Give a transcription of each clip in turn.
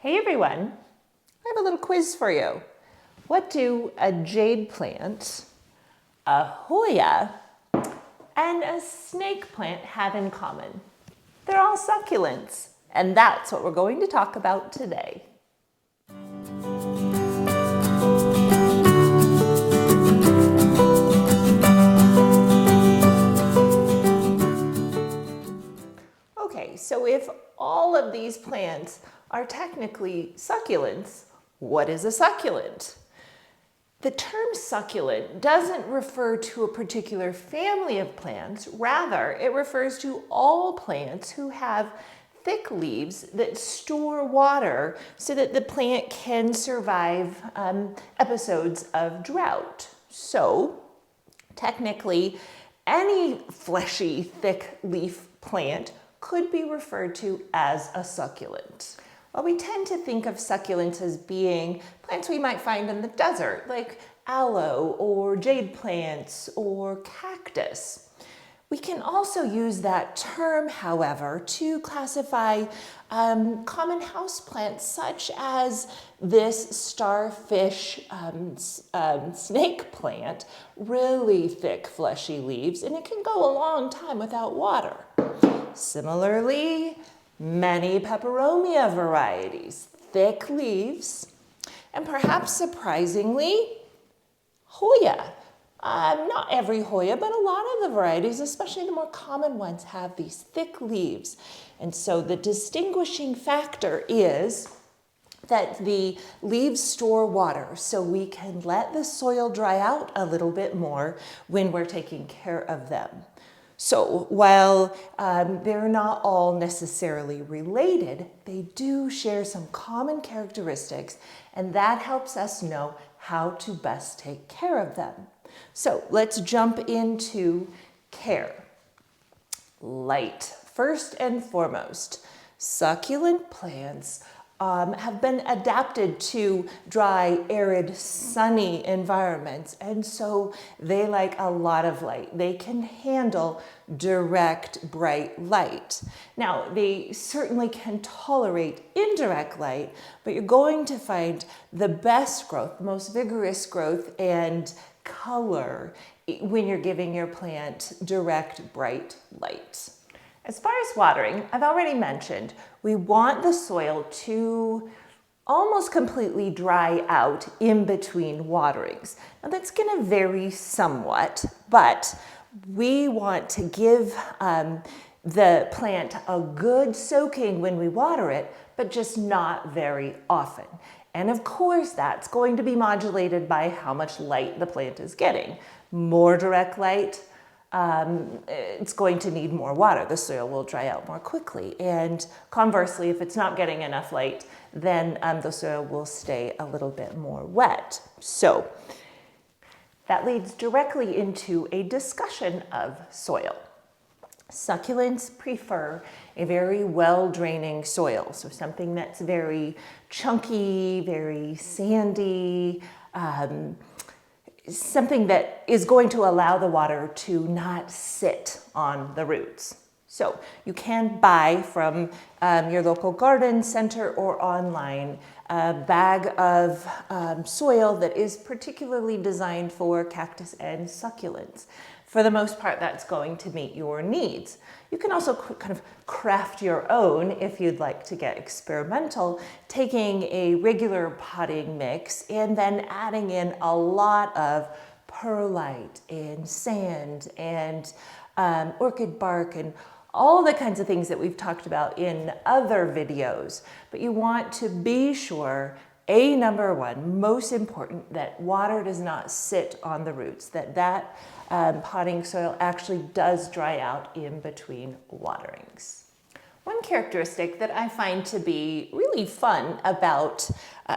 Hey everyone, I have a little quiz for you. What do a jade plant, a hoya, and a snake plant have in common? They're all succulents, and that's what we're going to talk about today. Okay, so if all of these plants are technically succulents, what is a succulent? The term succulent doesn't refer to a particular family of plants. Rather, it refers to all plants who have thick leaves that store water so that the plant can survive episodes of drought. So, technically, any fleshy, thick leaf plant could be referred to as a succulent. Well, we tend to think of succulents as being plants we might find in the desert, like aloe or jade plants or cactus. We can also use that term, however, to classify common houseplants such as this starfish snake plant, really thick fleshy leaves, and it can go a long time without water. Similarly, many peperomia varieties, thick leaves, and perhaps surprisingly, hoya. Not every hoya, but a lot of the varieties, especially the more common ones, have these thick leaves. And so the distinguishing factor is that the leaves store water, so we can let the soil dry out a little bit more when we're taking care of them. So while they're not all necessarily related, they do share some common characteristics, and that helps us know how to best take care of them. So let's jump into care. Light. First and foremost, succulent plants have been adapted to dry, arid, sunny environments, and so they like a lot of light. They can handle direct, bright light. Now, they certainly can tolerate indirect light, but you're going to find the best growth, the most vigorous growth and color when you're giving your plant direct, bright light. As far as watering, I've already mentioned, we want the soil to almost completely dry out in between waterings. Now that's going to vary somewhat, but we want to give the plant a good soaking when we water it, but just not very often. And of course, that's going to be modulated by how much light the plant is getting. More direct light, it's going to need more water. The soil will dry out more quickly. And conversely, if it's not getting enough light, then the soil will stay a little bit more wet. So that leads directly into a discussion of soil. Succulents prefer a very well-draining soil, so something that's very chunky, very sandy, something that is going to allow the water to not sit on the roots. So you can buy from your local garden center or online a bag of soil that is particularly designed for cactus and succulents. For the most part, that's going to meet your needs. You can also kind of craft your own if you'd like to get experimental, taking a regular potting mix and then adding in a lot of perlite and sand and orchid bark and all the kinds of things that we've talked about in other videos. But you want to be sure, number one, most important, that water does not sit on the roots, that potting soil actually does dry out in between waterings. One characteristic that I find to be really fun about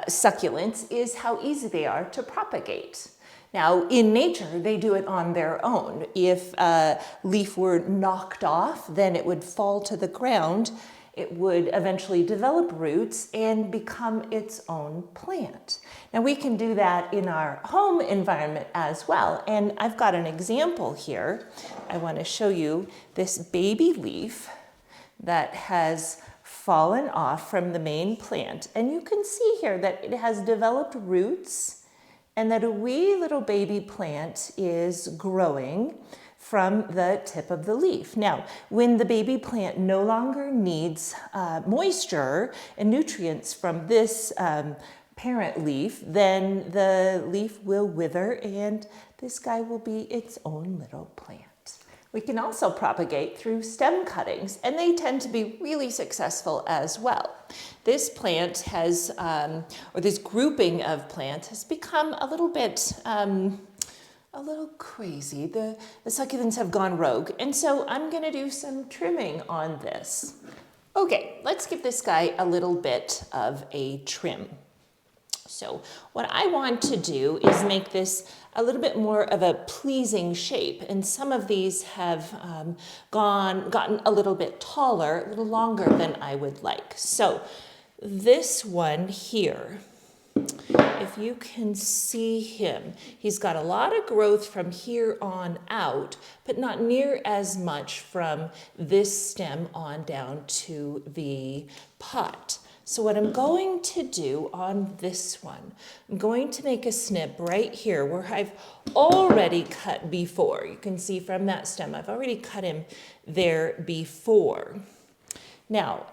succulents is how easy they are to propagate. Now, in nature, they do it on their own. If a leaf were knocked off, then it would fall to the ground. It would eventually develop roots and become its own plant. Now we can do that in our home environment as well. And I've got an example here. I want to show you this baby leaf that has fallen off from the main plant. And you can see here that it has developed roots and that a wee little baby plant is growing from the tip of the leaf. Now, when the baby plant no longer needs moisture and nutrients from this parent leaf, then the leaf will wither and this guy will be its own little plant. We can also propagate through stem cuttings, and they tend to be really successful as well. This plant has, or this grouping of plants has become a little bit crazy. The succulents have gone rogue, and so I'm gonna do some trimming on this. Okay, let's give this guy a little bit of a trim. So what I want to do is make this a little bit more of a pleasing shape, and some of these have gotten a little bit taller, a little longer than I would like. So this one here, if you can see him, he's got a lot of growth from here on out, but not near as much from this stem on down to the pot. So what I'm going to do on this one, I'm going to make a snip right here where I've already cut before. You can see from that stem, I've already cut him there before. Now,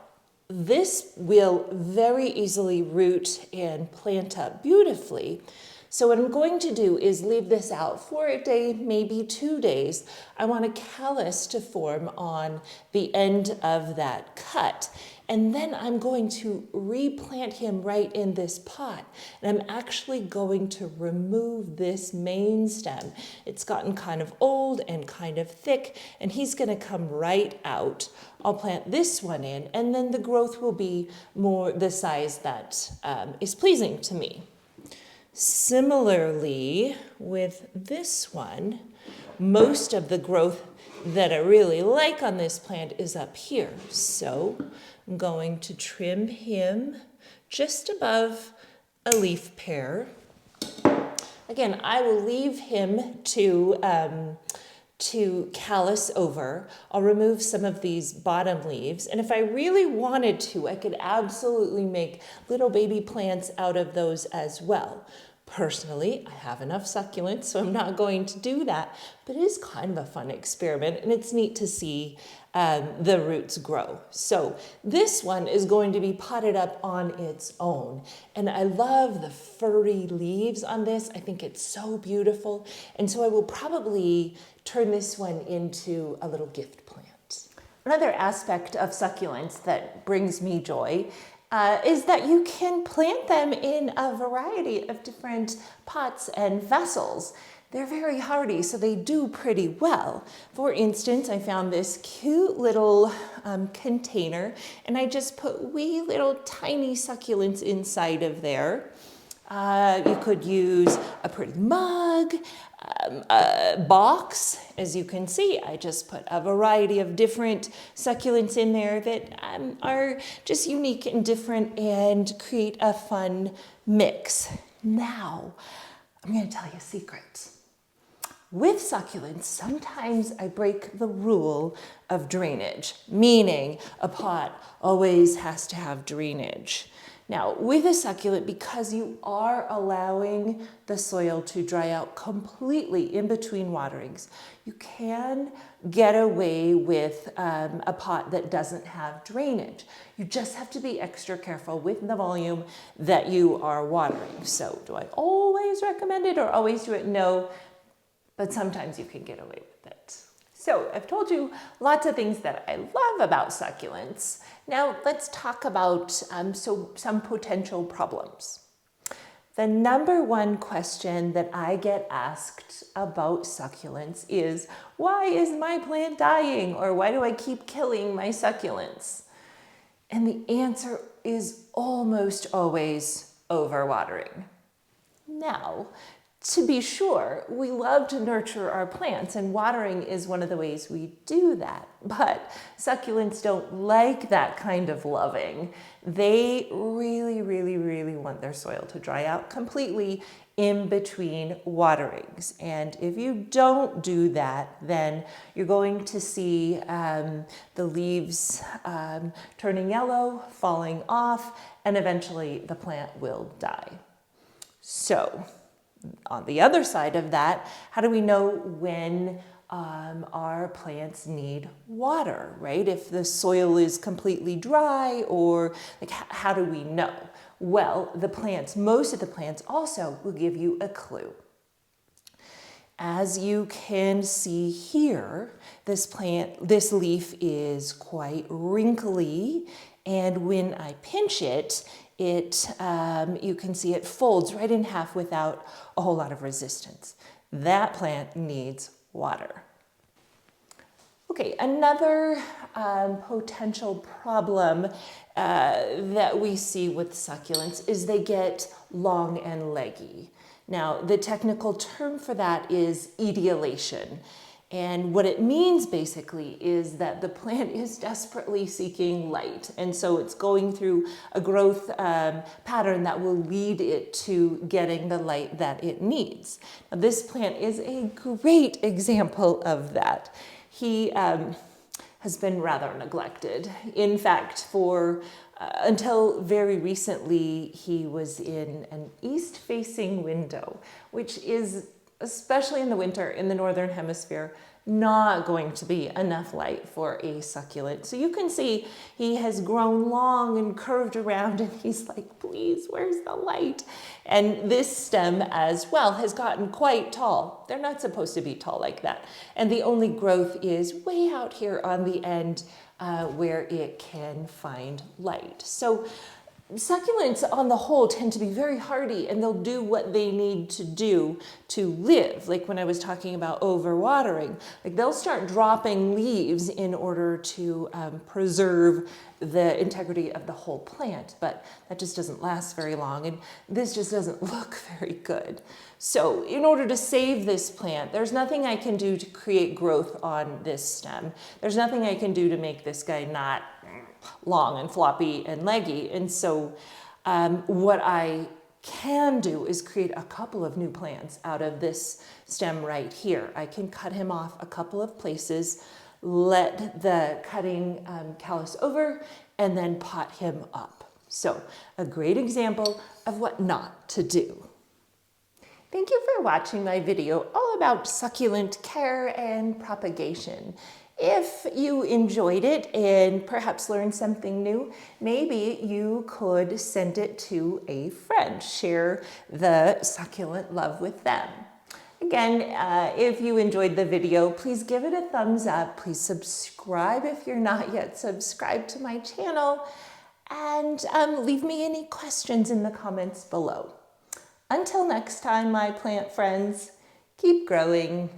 this will very easily root and plant up beautifully. So what I'm going to do is leave this out for a day, maybe 2 days. I want a callus to form on the end of that cut. And then I'm going to replant him right in this pot. And I'm actually going to remove this main stem. It's gotten kind of old and kind of thick, and he's gonna come right out. I'll plant this one in, and then the growth will be more the size that is pleasing to me. Similarly, with this one, most of the growth that I really like on this plant is up here. So I'm going to trim him just above a leaf pair. Again, I will leave him to callus over. I'll remove some of these bottom leaves. And if I really wanted to, I could absolutely make little baby plants out of those as well. Personally, I have enough succulents, so I'm not going to do that, but it is kind of a fun experiment, and it's neat to see the roots grow. So this one is going to be potted up on its own, and I love the furry leaves on this. I think it's so beautiful, and so I will probably turn this one into a little gift plant. Another aspect of succulents that brings me joy is that you can plant them in a variety of different pots and vessels. They're very hardy, so they do pretty well. For instance, I found this cute little container, and I just put wee little tiny succulents inside of there. You could use a pretty mug, a box. As you can see, I just put a variety of different succulents in there that are just unique and different and create a fun mix. Now, I'm going to tell you a secret. With succulents, sometimes I break the rule of drainage, meaning a pot always has to have drainage. Now, with a succulent, because you are allowing the soil to dry out completely in between waterings, you can get away with a pot that doesn't have drainage. You just have to be extra careful with the volume that you are watering. So, do I always recommend it or always do it? No, but sometimes you can get away with it. So I've told you lots of things that I love about succulents. Now let's talk about some potential problems. The number one question that I get asked about succulents is, why is my plant dying? Or why do I keep killing my succulents? And the answer is almost always overwatering. Now, To be sure, we love to nurture our plants, and watering is one of the ways we do that. But succulents don't like that kind of loving. They really, really, really want their soil to dry out completely in between waterings. And if you don't do that, then you're going to see the leaves turning yellow, falling off, and eventually the plant will die. So, on the other side of that, how do we know when our plants need water, right? If the soil is completely dry, or like, how do we know? Well, the plants, most of the plants also will give you a clue. As you can see here, this leaf is quite wrinkly, and when I pinch it, you can see it folds right in half without a whole lot of resistance. That plant needs water. Okay, another potential problem that we see with succulents is they get long and leggy. Now, the technical term for that is etiolation. And what it means basically is that the plant is desperately seeking light. And so it's going through a growth pattern that will lead it to getting the light that it needs. Now, this plant is a great example of that. He has been rather neglected. In fact, until very recently, he was in an east-facing window, which is, especially in the winter in the northern hemisphere, not going to be enough light for a succulent. So you can see he has grown long and curved around, and he's like, please, where's the light? And this stem as well has gotten quite tall. They're not supposed to be tall like that. And the only growth is way out here on the end where it can find light. So succulents on the whole tend to be very hardy, and they'll do what they need to do to live. Like when I was talking about overwatering, like they'll start dropping leaves in order to preserve the integrity of the whole plant, but that just doesn't last very long, and this just doesn't look very good. So in order to save this plant, there's nothing I can do to create growth on this stem. There's nothing I can do to make this guy not long and floppy and leggy. And so what I can do is create a couple of new plants out of this stem right here. I can cut him off a couple of places, let the cutting callus over, and then pot him up. So a great example of what not to do. Thank you for watching my video all about succulent care and propagation. If you enjoyed it and perhaps learned something new, maybe you could send it to a friend. Share the succulent love with them. Again, if you enjoyed the video, please give it a thumbs up. Please subscribe if you're not yet subscribed to my channel. And leave me any questions in the comments below. Until next time, my plant friends, keep growing.